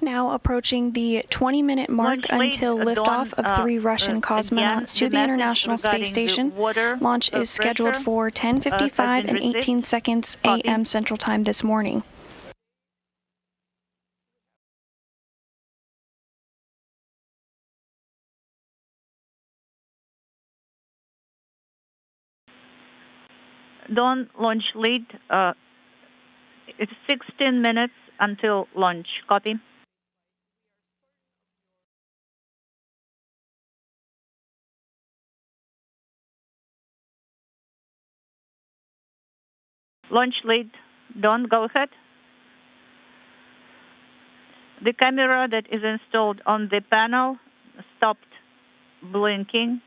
Now approaching the 20-minute mark until liftoff of 3 Russian cosmonauts to the International Space Station. Launch is scheduled for 10:55 and 18 seconds a.m. Central Time this morning. Dawn launch lead. It's 16 minutes until launch. Copy. Launch lead. Dawn, go ahead. The camera that is installed on the panel stopped blinking.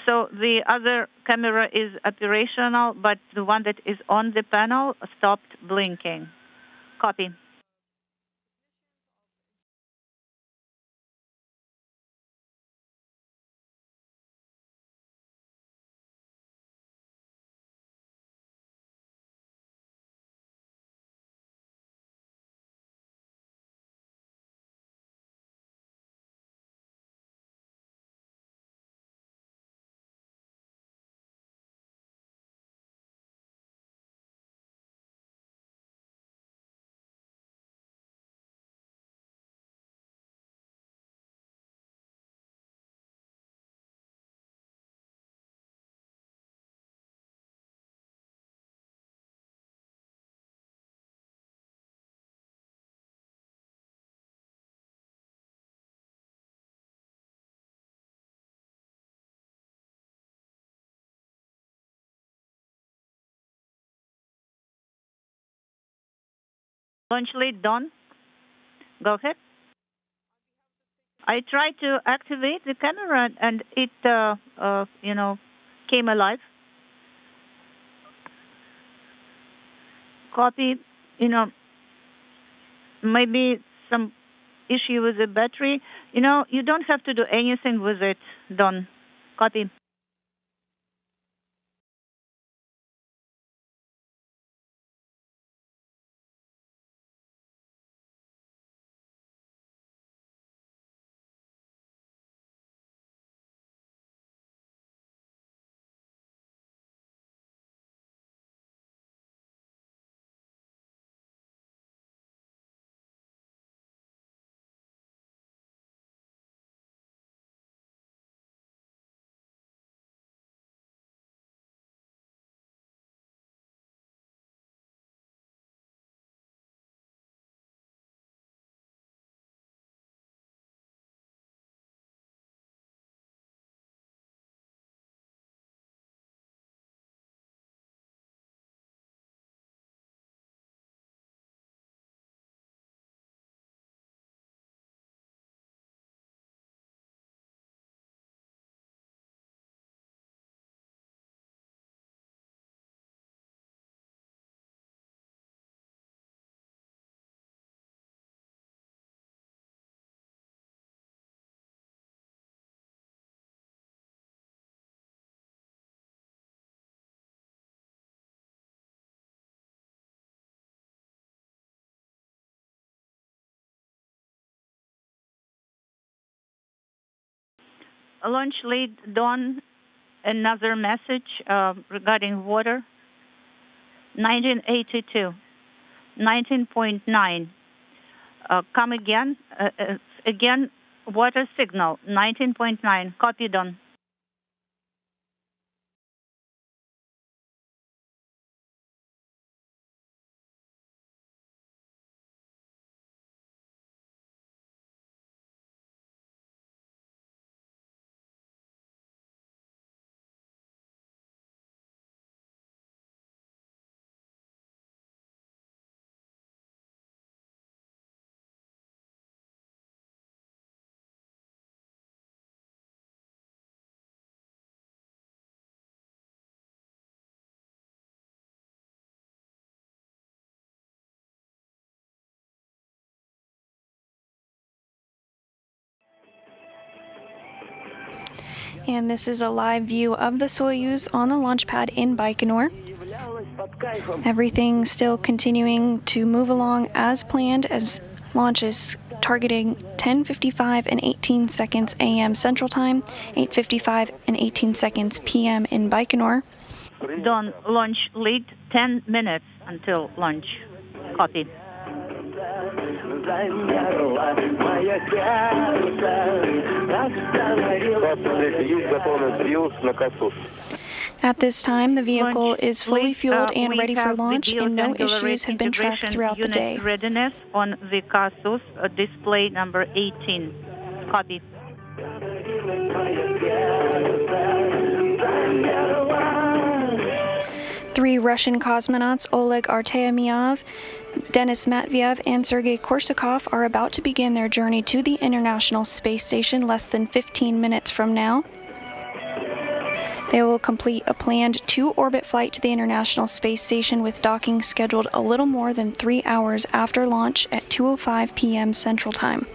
So the other camera is operational, but the one that is on the panel stopped blinking. Copy. Launch lead, Dawn. Go ahead. I tried to activate the camera and it, came alive. Copy, maybe some issue with the battery. You don't have to do anything with it, Dawn. Copy. Launch lead, Dawn, another message regarding water. 1982, 19.9. Come again. Again, water signal, 19.9. Copy, Dawn. And this is a live view of the Soyuz on the launch pad in Baikonur. Everything still continuing to move along as planned as launch is targeting 10:55 and 18 seconds a.m. Central Time, 8:55 and 18 seconds p.m. in Baikonur. Don't launch late, 10 minutes until launch. Copy. At this time, the vehicle is fully fueled and ready for launch, and no issues have been tracked throughout the day. Readiness on the Casus display number 18. Copy. Three Russian cosmonauts, Oleg Artemyev, Denis Matveyev, and Sergei Korsakov, are about to begin their journey to the International Space Station less than 15 minutes from now. They will complete a planned 2-orbit flight to the International Space Station with docking scheduled a little more than 3 hours after launch at 2:05 p.m. Central Time.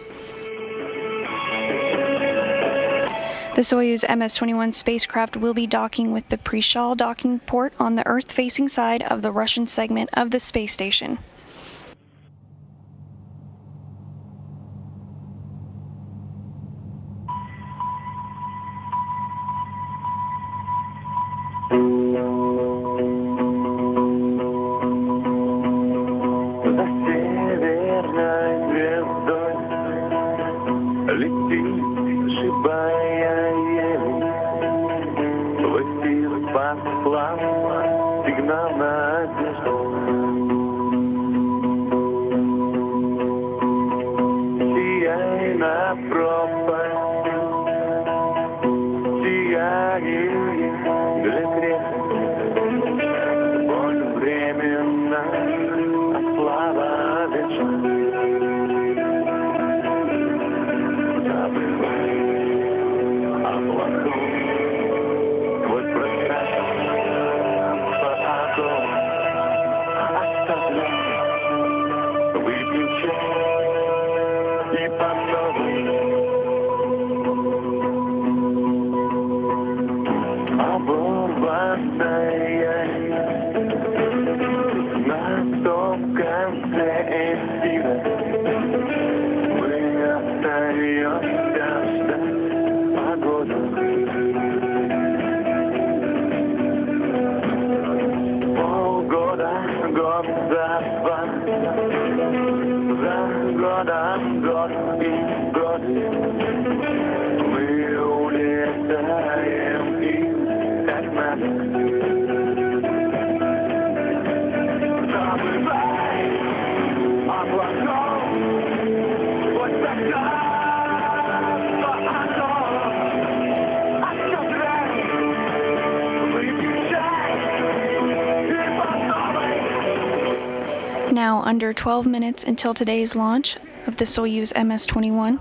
The Soyuz MS-21 spacecraft will be docking with the Prishal docking port on the Earth-facing side of the Russian segment of the space station. Now under 12 minutes until today's launch of the Soyuz MS-21.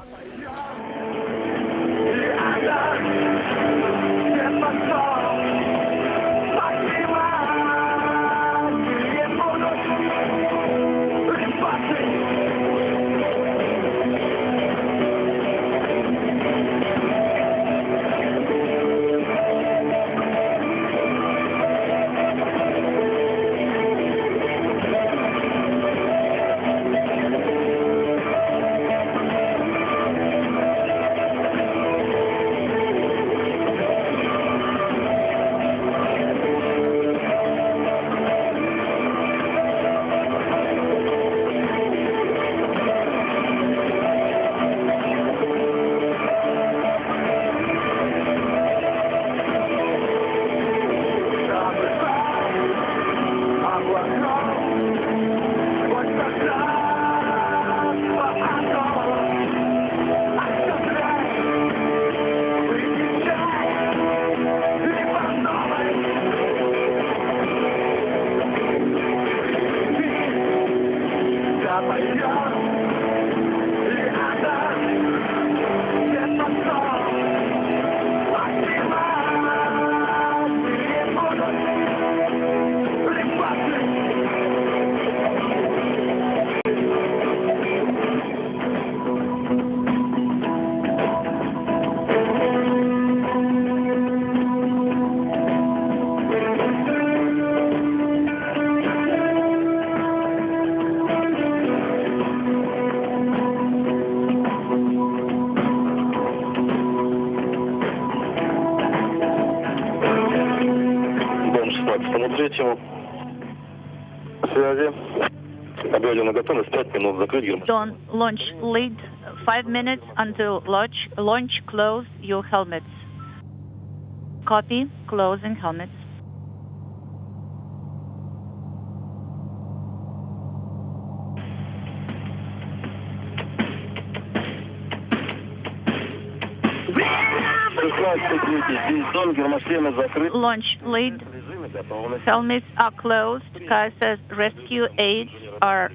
Don't launch lead 5 minutes until launch. Close your helmets. Copy. Closing helmets. Launch lead. Helmets are closed. KSS rescue aids are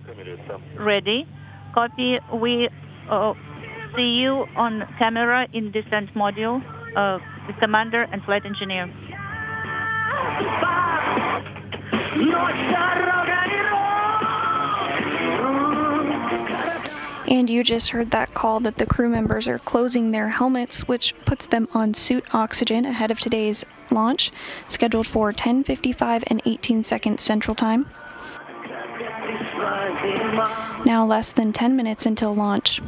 ready. Copy. We see you on camera in descent module. The commander and flight engineer. And you just heard that call that the crew members are closing their helmets, which puts them on suit oxygen ahead of today's launch, scheduled for 10:55 and 18 seconds Central Time. Now less than 10 minutes until launch.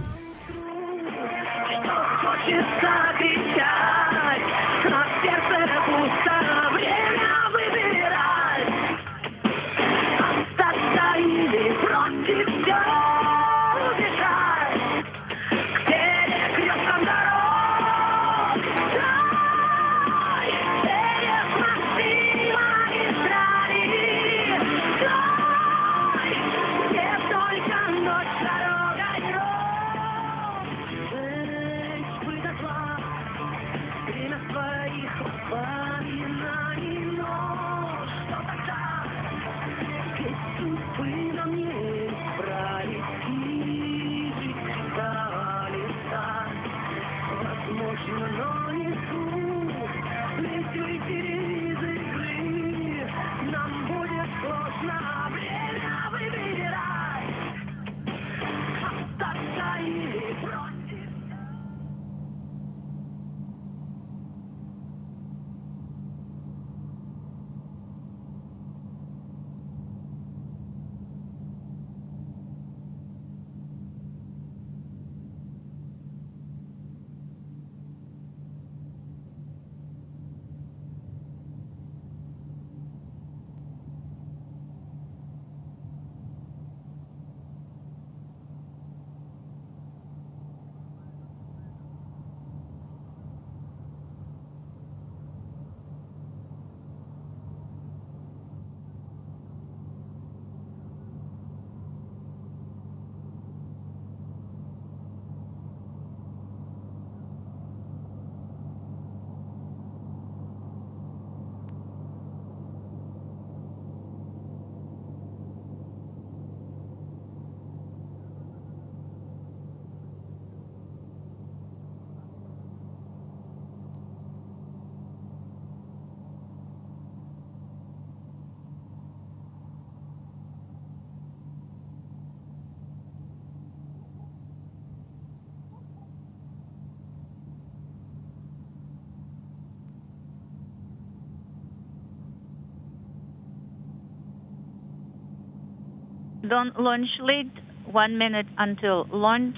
Don't launch lead. 1 minute until launch.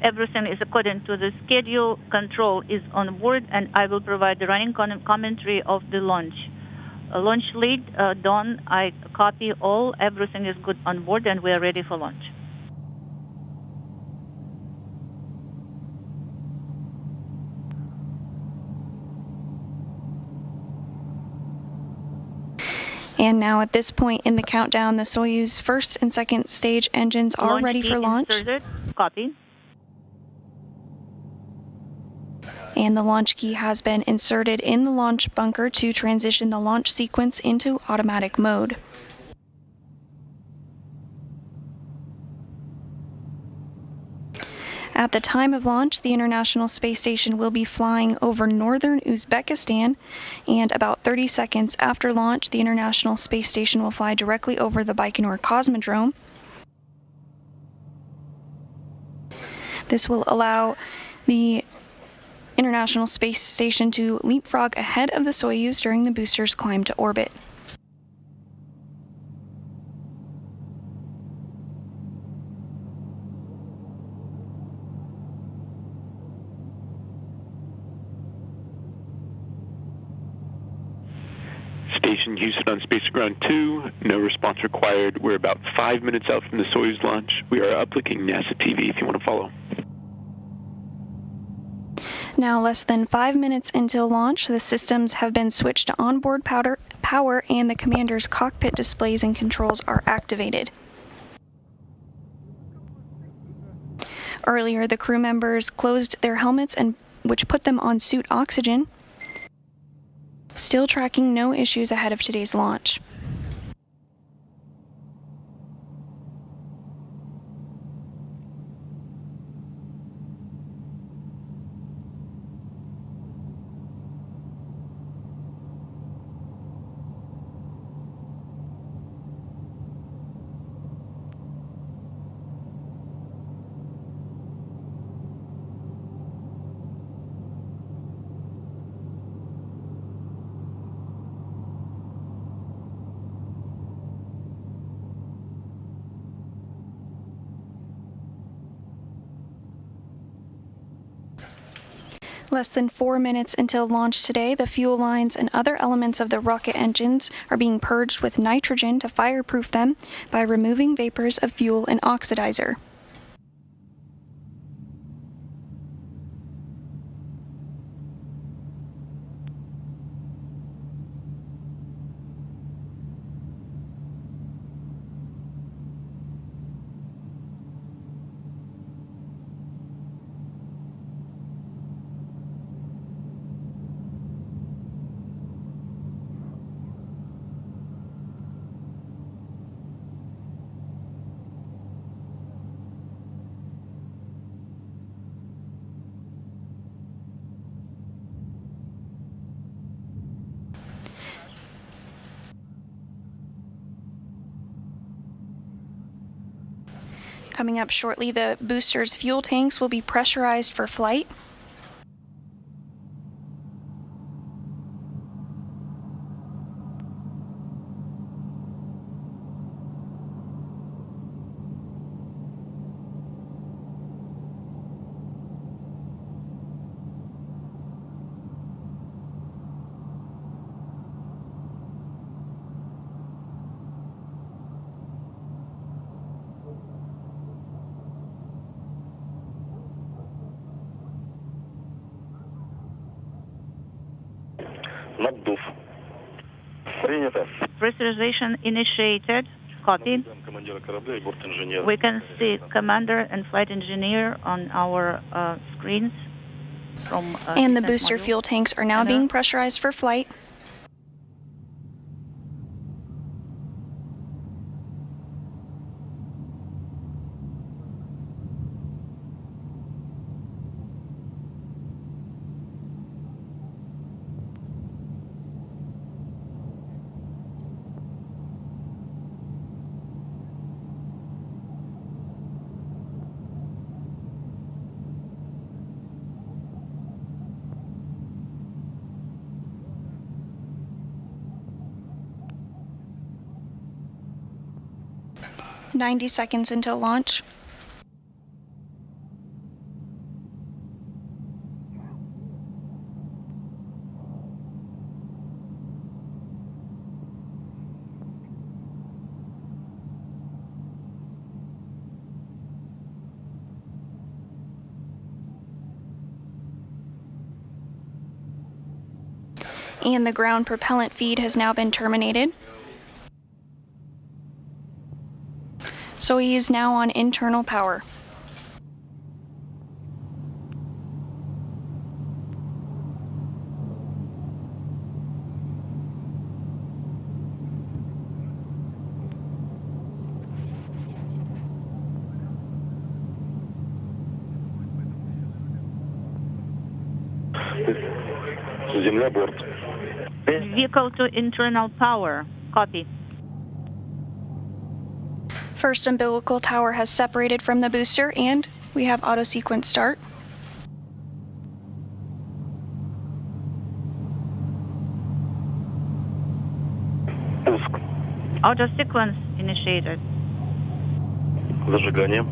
Everything is according to the schedule. Control is on board, and I will provide the running commentary of the launch. Launch lead done. I copy all. Everything is good on board, and we are ready for launch. And now at this point in the countdown, the Soyuz first and second stage engines are ready for launch. Inserted. Copy. And the launch key has been inserted in the launch bunker to transition the launch sequence into automatic mode. At the time of launch, the International Space Station will be flying over northern Uzbekistan, and about 30 seconds after launch, the International Space Station will fly directly over the Baikonur Cosmodrome. This will allow the International Space Station to leapfrog ahead of the Soyuz during the booster's climb to orbit. station, Houston on Space Ground 2. No response required. We're about 5 minutes out from the Soyuz launch. We are uplinking NASA TV if you want to follow. Now, less than 5 minutes until launch, the systems have been switched to onboard power and the commander's cockpit displays and controls are activated. Earlier, the crew members closed their helmets, which put them on suit oxygen, still tracking no issues ahead of today's launch. Less than 4 minutes until launch today, the fuel lines and other elements of the rocket engines are being purged with nitrogen to fireproof them by removing vapors of fuel and oxidizer. Coming up shortly, the booster's fuel tanks will be pressurized for flight. Pressurization initiated. Copy. We can see commander and flight engineer on our screens. And the booster fuel tanks are now being pressurized for flight. "90 seconds until launch." And the ground propellant feed has now been terminated. So he is now on internal power. Vehicle to internal power. Copy. First umbilical tower has separated from the booster, and we have auto sequence start. Auto sequence initiated. Зажигание.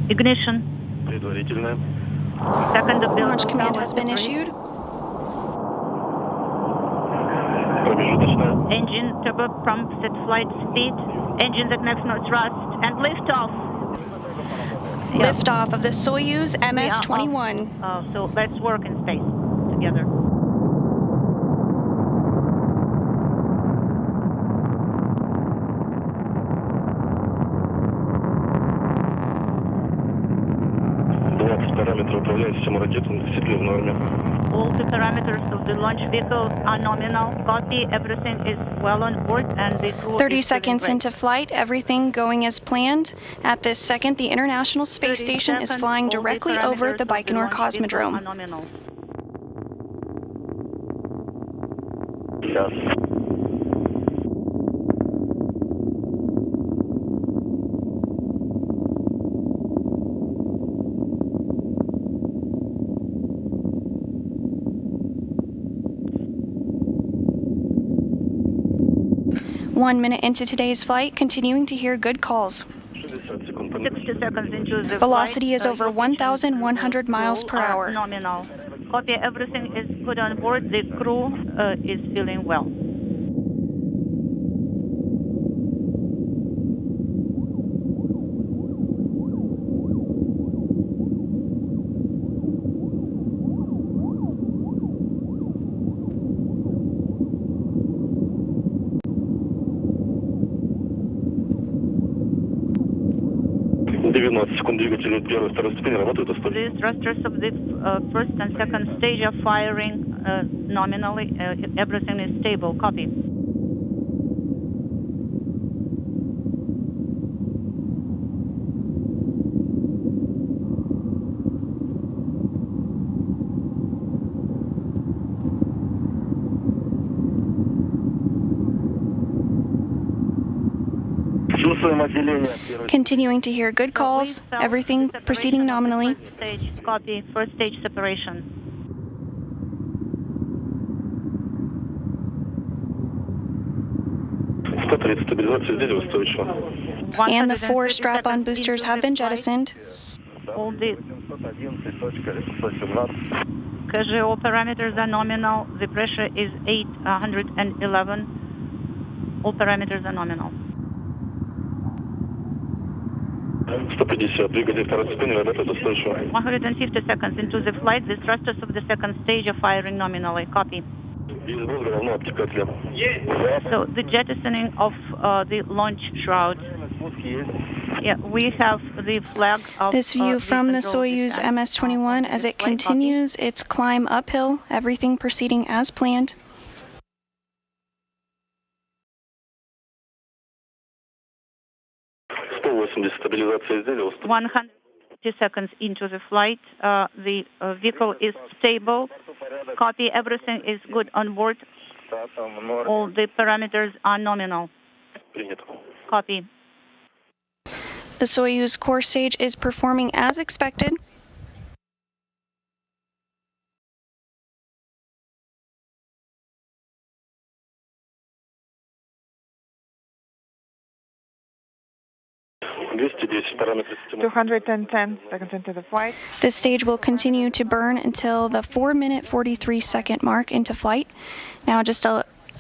Ignition. Предварительное. Second umbilical Launch command tower has been separate. issued. Engine turboprop set flight speed. Engine ignition no thrust and liftoff. Liftoff of the Soyuz MS-21. So let's work in space together. All the parameters of the launch vehicle are nominal. Copy. Everything is well on board and the crew 30 is seconds great. into flight, everything going as planned. At this second, the International Space Station is flying directly over the Baikonur Cosmodrome. Yes. 1 minute into today's flight, continuing to hear good calls. 60 seconds into the Velocity flight, is over 1,100 miles per hour. Nominal. Copy. Everything is good on board. The crew is feeling well. The thrusters of the first and second stage are firing nominally. Everything is stable. Copy. Continuing to hear good calls, everything proceeding nominally. Copy. First stage separation. And the 4 strap-on boosters have been jettisoned. All the KGO parameters are nominal. The pressure is 811. All parameters are nominal. 150 seconds into the flight, the thrusters of the second stage are firing nominally. Copy. So the jettisoning of the launch shroud. Yeah, we have the flag of This view from the Soyuz MS-21 as it continues its climb uphill, everything proceeding as planned. 150 seconds into the flight, the vehicle is stable. Copy. Everything is good on board. All the parameters are nominal. Copy. The Soyuz core stage is performing as expected. $210 seconds into the flight. This stage will continue to burn until the 4-minute 43-second mark into flight. Now just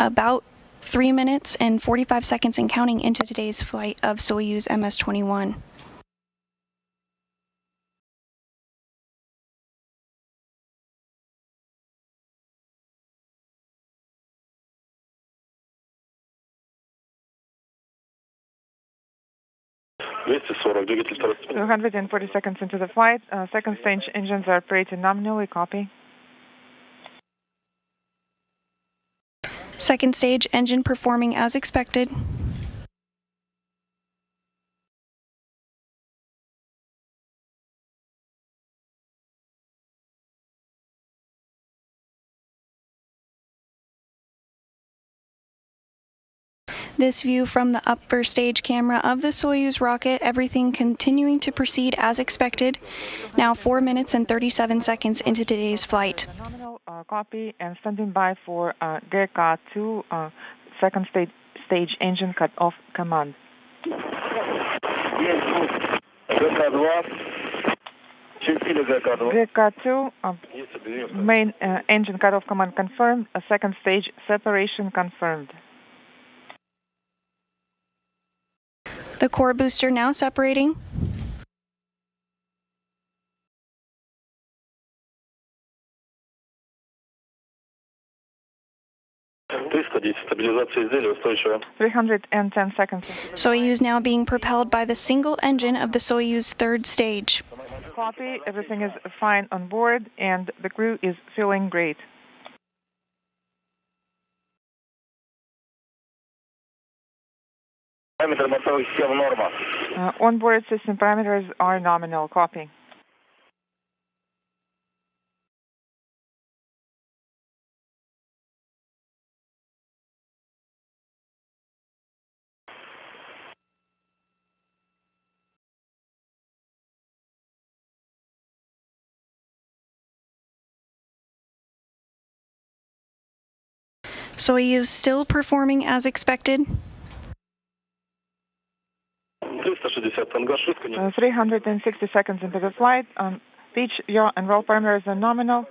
about 3 minutes and 45 seconds and counting into today's flight of Soyuz MS-21. $240 seconds into the flight. Second stage engines are operating nominally. Copy. Second stage engine performing as expected. This view from the upper stage camera of the Soyuz rocket, everything continuing to proceed as expected. Now 4 minutes and 37 seconds into today's flight. Nominal copy and standing by for GK2 second stage engine cut-off command. GK2 main engine cut-off command confirmed. Second stage separation confirmed. The core booster now separating. Стабилизация изделия устойчивая. 310 seconds. Soyuz now being propelled by the single engine of the Soyuz third stage. Copy. Everything is fine on board, and the crew is feeling great. Onboard system parameters are nominal. Copy. Soyuz still performing as expected. 360 seconds into the flight. Pitch, yaw, and roll parameters are nominal.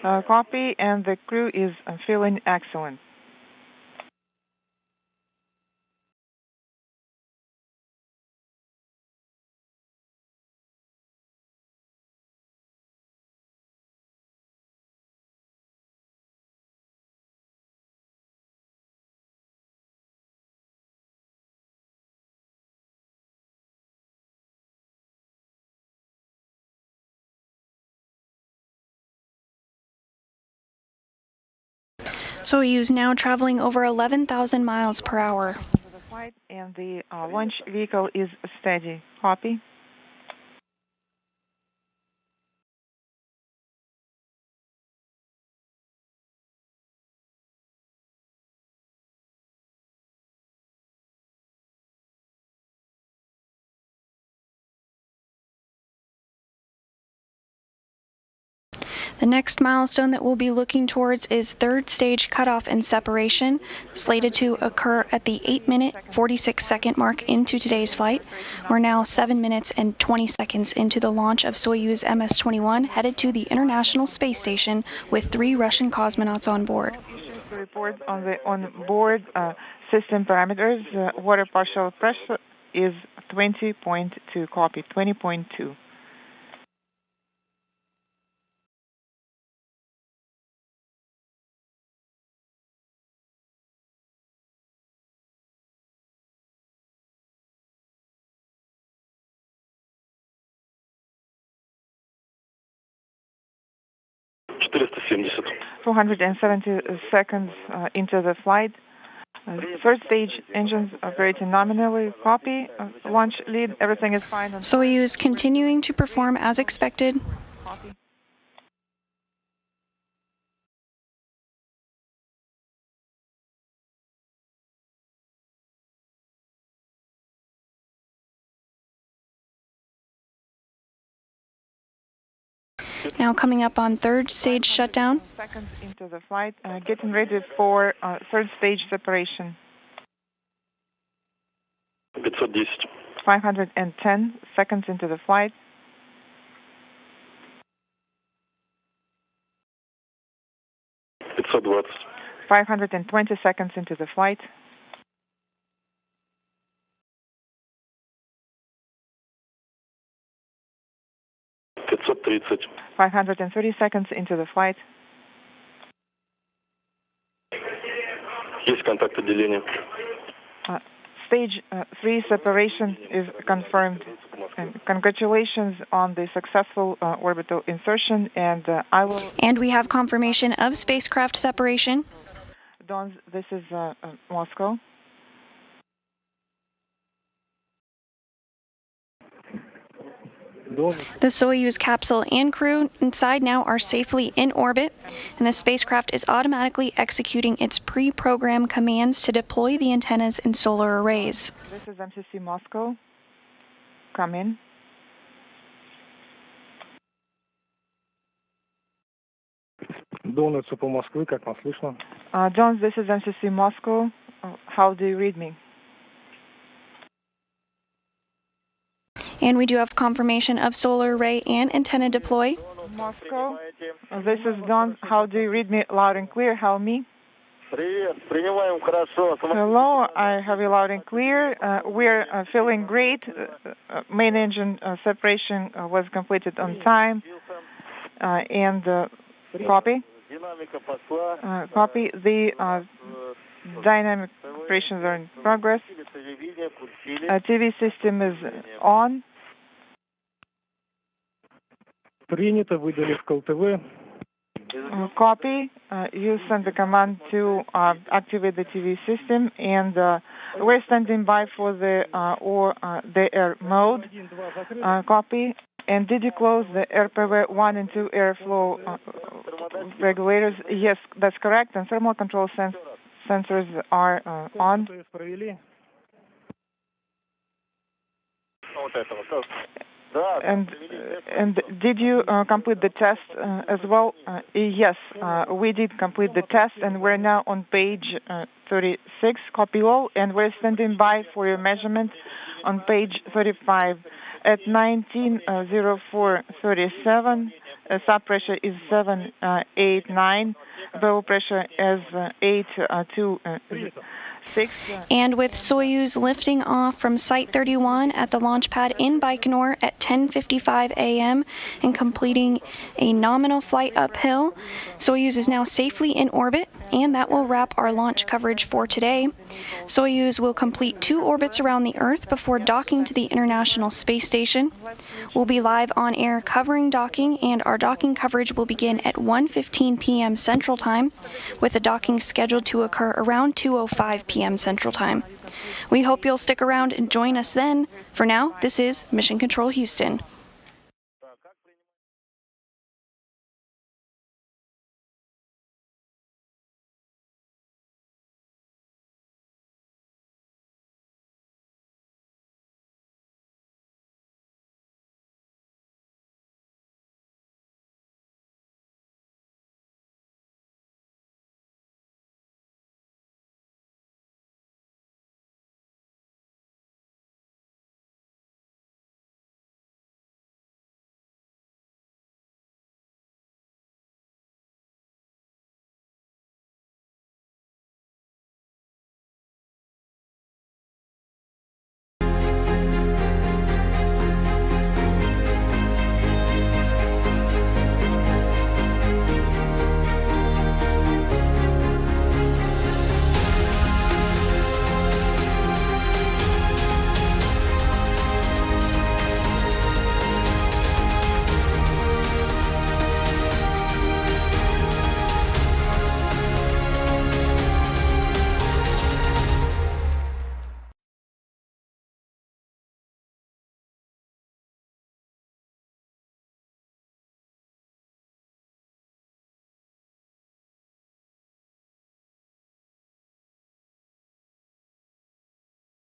Copy, and the crew is feeling excellent. Soyuz now traveling over 11,000 miles per hour. The flight and the launch vehicle is steady. Copy. The next milestone that we'll be looking towards is third stage cutoff and separation, slated to occur at the 8-minute, 46-second mark into today's flight. We're now 7 minutes and 20 seconds into the launch of Soyuz MS-21, headed to the International Space Station with 3 Russian cosmonauts on board. Report on the onboard system parameters. Water partial pressure is 20.2. Copy. 20.2. $470. 270 seconds into the flight. Third stage engines operating nominally. Copy. Launch lead. Everything is fine. Soyuz continuing to perform as expected. Copy. Now coming up on third stage shutdown. Seconds into the flight, getting ready for third stage separation. 510. 510 seconds into the flight. 520. 520 seconds into the flight. 530. 530 seconds into the flight. Есть контакт отделения. Stage 3 separation is confirmed. And congratulations on the successful orbital insertion, and I will... And we have confirmation of spacecraft separation. Don, this is Moscow. The Soyuz capsule and crew inside now are safely in orbit, and the spacecraft is automatically executing its pre-programmed commands to deploy the antennas and solar arrays. This is MCC Moscow. Come in. Дон, это по Москве, как вас слышно? John, this is MCC Moscow. How do you read me? And we do have confirmation of solar array and antenna deploy. Moscow, this is Don. How do you read me loud and clear? How me? Hello, I have you loud and clear. We're feeling great. Main engine separation was completed on time. And copy. Copy. The dynamic operations are in progress. TV system is on. Принято, выдали в КЛТВ. Copy. You send the command to activate the TV system, and we're standing by for the air mode. Copy. And did you close the RPV 1 and 2 airflow regulators? Yes, that's correct. And thermal control sensors are on. And did you complete the test as well? Yes, we did complete the test, and we're now on page 36, copy all, and we're standing by for your measurement on page 35. At 19:04:37, sub pressure is 789, bow pressure is 826. And with Soyuz lifting off from Site 31 at the launch pad in Baikonur at 10:55 a.m. and completing a nominal flight uphill, Soyuz is now safely in orbit, and that will wrap our launch coverage for today. Soyuz will complete 2 orbits around the Earth before docking to the International Space Station. We'll be live on air covering docking, and our docking coverage will begin at 1:15 p.m. Central Time, with the docking scheduled to occur around 2:05 p.m. Central Time. We hope you'll stick around and join us then. For now, this is Mission Control Houston.